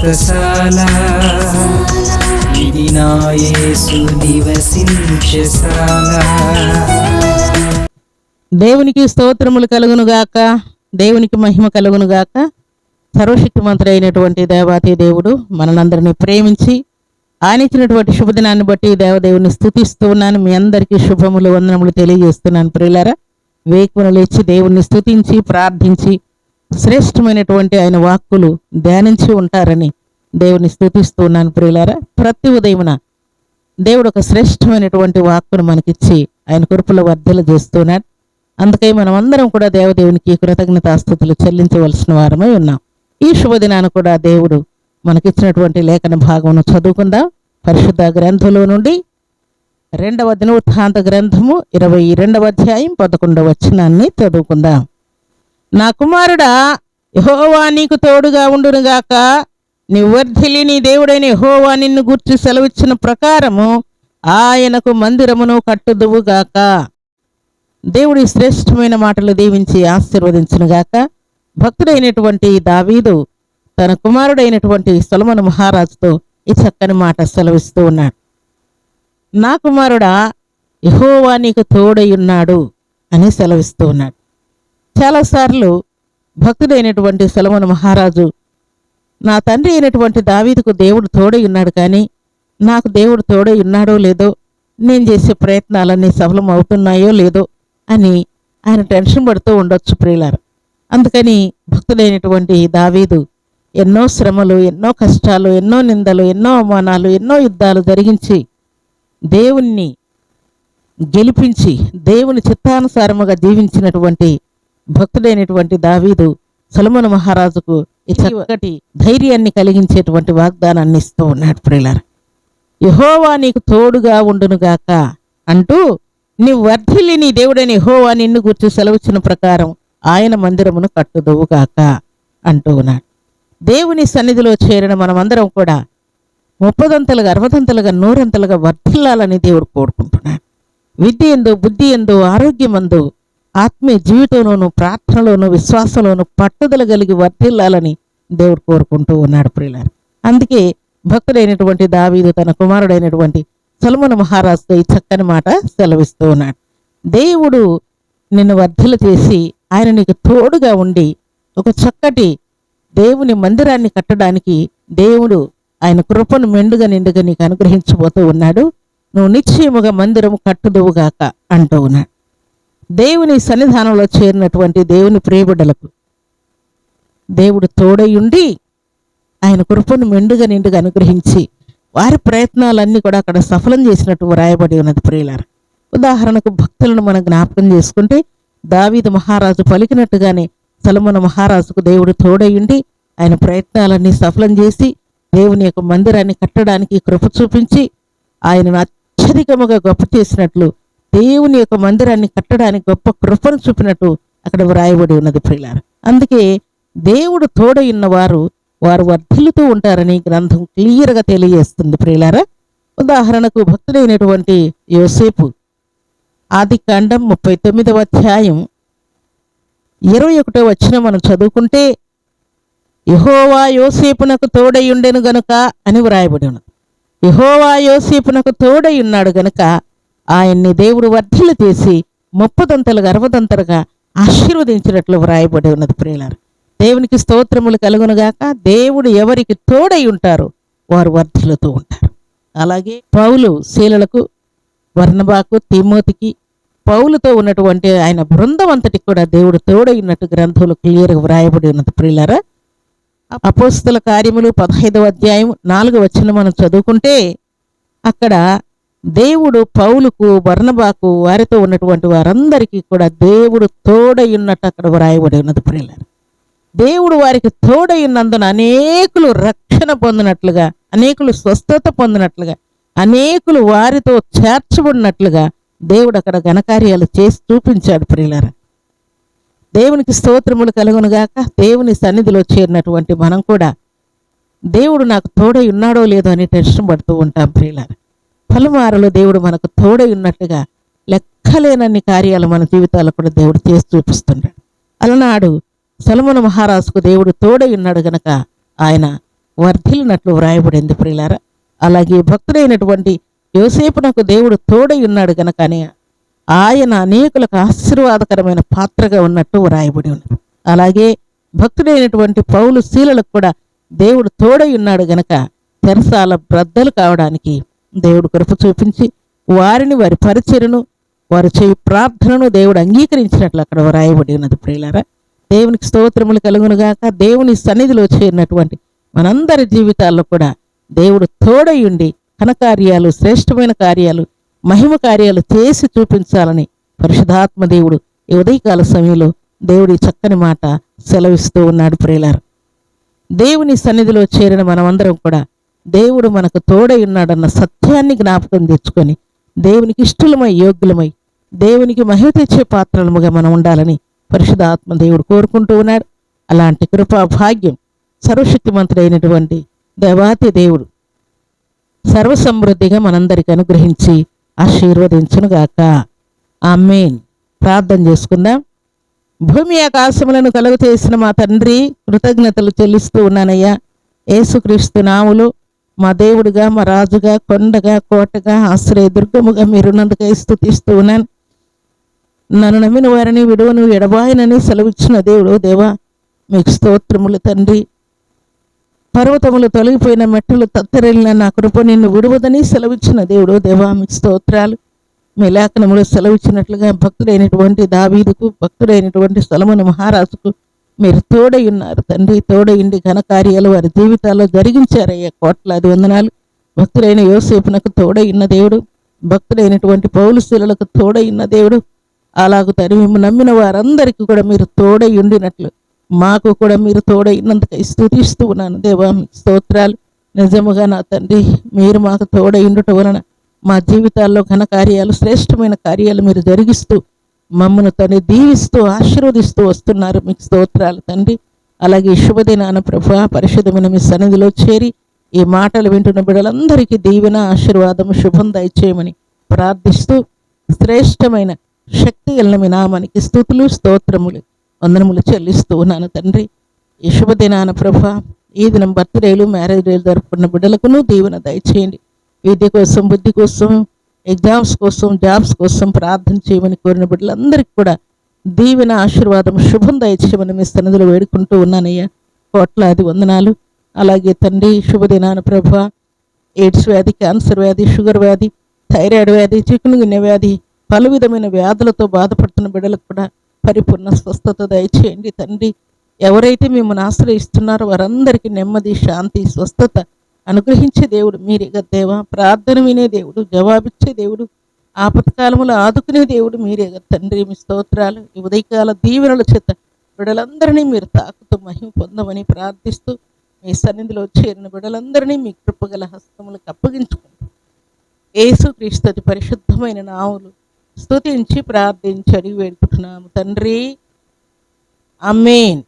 వ్రతశాల ఇది నా యేసు నివసించశాల. దేవునికి స్తోత్రములు కలుగునుగాక, దేవునికి మహిమ కలుగునుగాక. సర్వశక్తిమంతుడు అయినటువంటి దేవాతి దేవుడు మనలందరినీ ప్రేమించి ఆయన ఇచ్చినటువంటి శుభదినాన్ని బట్టి దేవదేవుని స్తుతిస్తూ ఉన్నాను. మీ అందరికీ శుభములు వందనములు తెలియజేస్తున్నాను. ప్రియులారా, వేకువన లేచి దేవుణ్ణి స్తుతించి ప్రార్థించి శ్రేష్టమైనటువంటి ఆయన వాక్కులు ధ్యానించి ఉంటారని దేవుని స్తుతిస్తూ ఉన్నాను. ప్రియులారా, ప్రతి ఉదయమున దేవుడు ఒక శ్రేష్టమైనటువంటి వాక్కును మనకిచ్చి ఆయన కృపలో వర్ధలు చేస్తున్నాడు. అందుకే మనం అందరం కూడా దేవదేవునికి కృతజ్ఞతాస్తుతులు చెల్లించవలసిన వారమై ఉన్నాం. ఈ శుభదినాన్ని కూడా దేవుడు మనకిచ్చినటువంటి లేఖన భాగమును చదువుకుందాం. పరిశుద్ధ గ్రంథంలో నుండి 2వ దినవృత్తాంత గ్రంథము 22వ అధ్యాయం 11వ వచనాన్ని చదువుకుందాం. నా కుమారుడా, యెహోవా నీకు తోడుగా ఉండునుగాక, నీ వర్ధిల్లి నీ దేవుడైన యెహోవా నిన్ను గూర్చి సెలవిచ్చిన ప్రకారము ఆయనకు మందిరమును కట్టుదువుగాక. దేవుడి శ్రేష్టమైన మాటలు దీవించి ఆశీర్వదించునుగాక. భక్తుడైనటువంటి దావీదు తన కుమారుడైనటువంటి సొలొమోను మహారాజుతో ఈ చక్కని మాట సెలవిస్తూ ఉన్నాడు. నా కుమారుడా, యెహోవా నీకు తోడై ఉన్నాడు అని సెలవిస్తూ ఉన్నాడు. చాలాసార్లు భక్తుడైనటువంటి సొలొమోను మహారాజు, నా తండ్రి అయినటువంటి దావీదుకు దేవుడు తోడై ఉన్నాడు, కానీ నాకు దేవుడు తోడై ఉన్నాడో లేదో, నేను చేసే ప్రయత్నాలన్నీ సఫలం అవుతున్నాయో లేదో అని ఆయన టెన్షన్ పడుతూ ఉండొచ్చు ప్రియులారా. అందుకని భక్తుడైనటువంటి దావీదు ఎన్నో శ్రమలు, ఎన్నో కష్టాలు, ఎన్నో నిందలు, ఎన్నో అవమానాలు, ఎన్నో యుద్ధాలు జరిగించి దేవుణ్ణి గెలిపించి దేవుని చిత్తానుసారముగా జీవించినటువంటి భక్తుడైనటువంటి దావీదు సొలొమోను మహారాజుకు ఈ చక్కటి ధైర్యాన్ని కలిగించేటువంటి వాగ్దానాన్ని ఇస్తూ ఉన్నాడు ప్రియులారా. యెహోవా నీకు తోడుగా ఉండునుగాక అంటూ, నీ వర్ధిల్లి నీ దేవుడైన యెహోవా నిన్ను గుర్చి సెలవిచ్చిన ప్రకారం ఆయన మందిరమును కట్టుదువుగాక అంటూ ఉన్నాడు. దేవుని సన్నిధిలో చేరిన మనమందరం కూడా 30ంతలుగా 60ంతలుగా 100ంతలుగా వర్ధిల్లాలని దేవుడు కోరుకుంటున్నాడు. విద్య ఎందు, బుద్ధి ఎందు, ఆరోగ్యమందు, ఆత్మీయ జీవితంలోను, ప్రార్థనలోను, విశ్వాసంలోను పట్టుదల కలిగి వర్ధిల్లాలని దేవుడు కోరుకుంటూ ఉన్నాడు ప్రియులారా. అందుకే భక్తుడైనటువంటి దావీదు తన కుమారుడైనటువంటి సొలొమోను మహారాజుతో ఈ చక్కని మాట సెలవిస్తూ ఉన్నాడు. దేవుడు నిన్ను వర్ధిల్ల చేసి ఆయన నీకు తోడుగా ఉండి ఒక చక్కటి దేవుని మందిరాన్ని కట్టడానికి దేవుడు ఆయన కృపను మెండుగా నిండుగా నీకు అనుగ్రహించబోతూ ఉన్నాడు. నువ్వు నిశ్చయముగా మందిరము కట్టుదువుగాక అంటూ ఉన్నాడు. దేవుని సన్నిధానంలో చేరినటువంటి దేవుని ప్రియబిడ్డలకు దేవుడు తోడై ఉండి ఆయన కృపను మెండుగా నిండుగా అనుగ్రహించి వారి ప్రయత్నాలన్నీ కూడా అక్కడ సఫలం చేసినట్టు వ్రాయబడి ఉన్నది ప్రియులారా. ఉదాహరణకు భక్తులను మనం జ్ఞాపకం చేసుకుంటే, దావీదు మహారాజు పలికినట్టుగానే సొలొమోను మహారాజుకు దేవుడు తోడై ఉండి ఆయన ప్రయత్నాలన్నీ సఫలం చేసి దేవుని యొక్క మందిరాన్ని కట్టడానికి కృప చూపించి ఆయనను అత్యధికముగా గొప్ప చేసినట్లు, దేవుని యొక్క మందిరాన్ని కట్టడానికి గొప్ప కృపను చూపినట్టు అక్కడ వ్రాయబడి ఉన్నది ప్రియులారా. అందుకే దేవుడు తోడై ఉన్నవారు వారు వర్ధిల్లుతూ ఉంటారని గ్రంథం క్లియర్గా తెలియజేస్తుంది ప్రియులారా. ఉదాహరణకు భక్తుడైనటువంటి యోసేపు ఆదికాండం 39వ అధ్యాయం 21వ వచనం మనం చదువుకుంటే, యెహోవా యోసేపునకు తోడై ఉండెను గనుక అని వ్రాయబడి ఉన్నది. యెహోవా యోసేపునకు తోడై ఉన్నాడు గనుక ఆయన్ని దేవుడు వర్ధిల్ల చేసి 30ంతలుగా 60ంతలుగా ఆశీర్వదించినట్లు వ్రాయబడి ఉన్నది ప్రియులారా. దేవునికి స్తోత్రములు కలుగునుగాక. దేవుడు ఎవరికి తోడై ఉంటారో వారు వర్ధిల్లుతూ ఉంటారు. అలాగే పౌలు శీలలకు, బర్నబాకు, తిమోతికి, పౌలుతో ఉన్నటువంటి ఆయన బృందం అంతటికి కూడా దేవుడు తోడై ఉన్నట్టు గ్రంథంలో క్లియర్గా వ్రాయబడి ఉన్నది ప్రియులారా. అపోస్తల కార్యములు 15వ అధ్యాయం 4వ వచనం మనం చదువుకుంటే, అక్కడ దేవుడు పౌలుకు, బర్నబాకు, వారితో ఉన్నటువంటి వారందరికీ కూడా దేవుడు తోడై ఉన్నట్టు అక్కడ వ్రాయబడి ఉన్నది ప్రియులారా. దేవుడు వారికి తోడై ఉన్నందున అనేకులు రక్షణ పొందినట్లుగా, అనేకులు స్వస్థత పొందినట్లుగా, అనేకులు వారితో చేర్చబడినట్లుగా దేవుడు అక్కడ ఘనకార్యాలు చేసి చూపించాడు ప్రియులారా. దేవునికి స్తోత్రములు కలుగునుగాక. దేవుని సన్నిధిలో చేరినటువంటి మనం కూడా దేవుడు నాకు తోడై ఉన్నాడో లేదో అని టెన్షన్ పడుతూ ఉంటాం ప్రియులారా. పలుమారులు దేవుడు మనకు తోడై ఉన్నట్టుగా లెక్కలేనన్ని కార్యాలు మన జీవితాల్లో కూడా దేవుడు చేసి చూపిస్తున్నాడు. అలనాడు సొలొమోను మహారాజుకు దేవుడు తోడై ఉన్నాడు గనక ఆయన వర్ధిల్లినట్లు వ్రాయబడింది ప్రియులారా. అలాగే భక్తుడైనటువంటి యోసేపునకు దేవుడు తోడై ఉన్నాడు గనకనే ఆయన అనేకులకు ఆశీర్వాదకరమైన పాత్రగా ఉన్నట్టు వ్రాయబడి ఉన్నది. అలాగే భక్తుడైనటువంటి పౌలు శీలలకు కూడా దేవుడు తోడై ఉన్నాడు గనక చెరసాల బ్రద్దలు కావడానికి దేవుడు కృప చూపించి వారిని, వారి పరిచర్యను, వారు చేయి ప్రార్థనను దేవుడు అంగీకరించినట్లు అక్కడ వ్రాయబడి ఉన్నది ప్రియులారా. దేవునికి స్తోత్రములు కలుగునుగాక. దేవుని సన్నిధిలో చేరినటువంటి మనందరి జీవితాల్లో కూడా దేవుడు తోడై ఉండి ఘనకార్యాలు, శ్రేష్టమైన కార్యాలు, మహిమ కార్యాలు చేసి చూపించాలని పరిశుద్ధాత్మ దేవుడు ఈ ఉదయకాల సమయంలో దేవుడి చక్కని మాట సెలవిస్తూ ఉన్నాడు ప్రియులారా. దేవుని సన్నిధిలో చేరిన మనమందరం కూడా దేవుడు మనకు తోడై ఉన్నాడన్న సత్యాన్ని జ్ఞాపకం తెచ్చుకొని దేవునికి ఇష్టలమై, యోగ్యులమై, దేవునికి మహిమ తెచ్చే పాత్రలముగా మనం ఉండాలని పరిశుద్ధాత్మ దేవుడు కోరుకుంటూ ఉన్నాడు. అలాంటి కృపా భాగ్యం సర్వశక్తిమంతుడైనటువంటి దేవాతి దేవుడు సర్వసమృద్ధిగా మనందరికి అనుగ్రహించి ఆశీర్వదించునుగాక. ఆమేన్. ప్రార్థన చేసుకుందాం. భూమి ఆకాశములను కలుగు చేసిన మా తండ్రి, కృతజ్ఞతలు చెల్లిస్తూ ఉన్నానయ్యా. యేసుక్రీస్తు నాములు మా దేవుడుగా, మా రాజుగా, కొండగా, కోటగా, ఆశ్రయ దుర్గముగా మీరున్నందుకై స్తుతిస్తూ ఉన్నాను. నన్ను నమ్మిన వారిని విడువను ఎడబాయనని సెలవిచ్చిన దేవుడు దేవా, మీకు స్తోత్రములు తండ్రి. పర్వతములు తొలగిపోయిన మెట్టలు తత్తరెళ్ళిన నా కృప నిన్ను విడువదని సెలవిచ్చిన దేవుడు దేవా, మీకు స్తోత్రాలు. మీ లేఖనములు సెలవిచ్చినట్లుగా భక్తుడైనటువంటి దావీదుకు, భక్తుడైనటువంటి సొలొమోను మహారాజుకు మీరు తోడై ఉన్నారు తండ్రి. తోడైండి ఘనకార్యాలు వారి జీవితాల్లో జరిగించారయ్యా. కోట్లాది వందనాలు. భక్తుడైన యోసేపునకు తోడై ఉన్న దేవుడు, భక్తుడైనటువంటి పౌలు శీలలకు తోడై ఉన్న దేవుడు, అలాగూ తను మేము నమ్మిన వారందరికీ కూడా మీరు తోడై ఉండినట్లు మాకు కూడా మీరు తోడై ఉన్నందుకై స్తుతిస్తూ ఉన్నాను దేవా, మీకు స్తోత్రాలు. నిజముగా నా తండ్రి, మీరు మాకు తోడై ఉండుట వలన మా జీవితాల్లో ఘనకార్యాలు, శ్రేష్టమైన కార్యాలు మీరు జరిగిస్తూ మమ్మను తండ్రి దీవిస్తూ ఆశీర్వదిస్తూ వస్తున్నారు. మీకు స్తోత్రాలు తండ్రి. అలాగే శుభదినాన ప్రభా, పరిశుద్ధమైన మీ సన్నిధిలో చేరి ఈ మాటలు వింటున్న బిడ్డలందరికీ దీవెన, ఆశీర్వాదము, శుభం దయచేయమని ప్రార్థిస్తూ శ్రేష్టమైన శక్తి గల మీ నామానికి స్తుతులు, స్తోత్రములు, వందనములు చెల్లిస్తూ ఉన్నాను తండ్రి. ఈ శుభదినాన ప్రభా, ఈ దినం బర్త్డేలు, మ్యారేజ్ డేలు జరుపుకున్న బిడ్డలకును దీవెన దయచేయండి. విద్య కోసం, బుద్ధి కోసం, ఎగ్జామ్స్ కోసం, జాబ్స్ కోసం ప్రార్థన చేయమని కోరిన బిడ్డలందరికీ కూడా దీవెన, ఆశీర్వాదం, శుభం దయచేయమని మీ సన్నిధిలో వేడుకుంటూ ఉన్నానయ్యా. కోట్లాది వందనాలు. అలాగే తండ్రి, శుభదినాన ప్రభా, ఎయిడ్స్ వ్యాధి, క్యాన్సర్ వ్యాధి, షుగర్ వ్యాధి, థైరాయిడ్ వ్యాధి, చికున్గున్యా వ్యాధి, పలు విధమైన వ్యాధులతో బాధపడుతున్న బిడ్డలకు కూడా పరిపూర్ణ స్వస్థత దయచేయండి తండ్రి. ఎవరైతే మిమ్మల్ని ఆశ్రయిస్తున్నారో వారందరికీ నెమ్మది, శాంతి, స్వస్థత అనుగ్రహించే దేవుడు మీరేగా దేవా. ప్రార్థన వినే దేవుడు, జవాబిచ్చే దేవుడు, ఆపత్కాలములు ఆదుకునే దేవుడు మీరేగా తండ్రి. మీ స్తోత్రాలు. ఈ ఉదయకాల దీవెనల చేత బిడ్డలందరినీ మీరు తాకుతూ మహిమ పొందమని ప్రార్థిస్తూ మీ సన్నిధిలో చేరిన బిడ్డలందరినీ మీ కృపగల హస్తములకు అప్పగించుకుంటూ యేసుక్రీస్తు పరిశుద్ధమైన నామములు స్తుతించి ప్రార్థించి అడిగి వేడుకుంటున్నాము తండ్రి. ఆమేన్.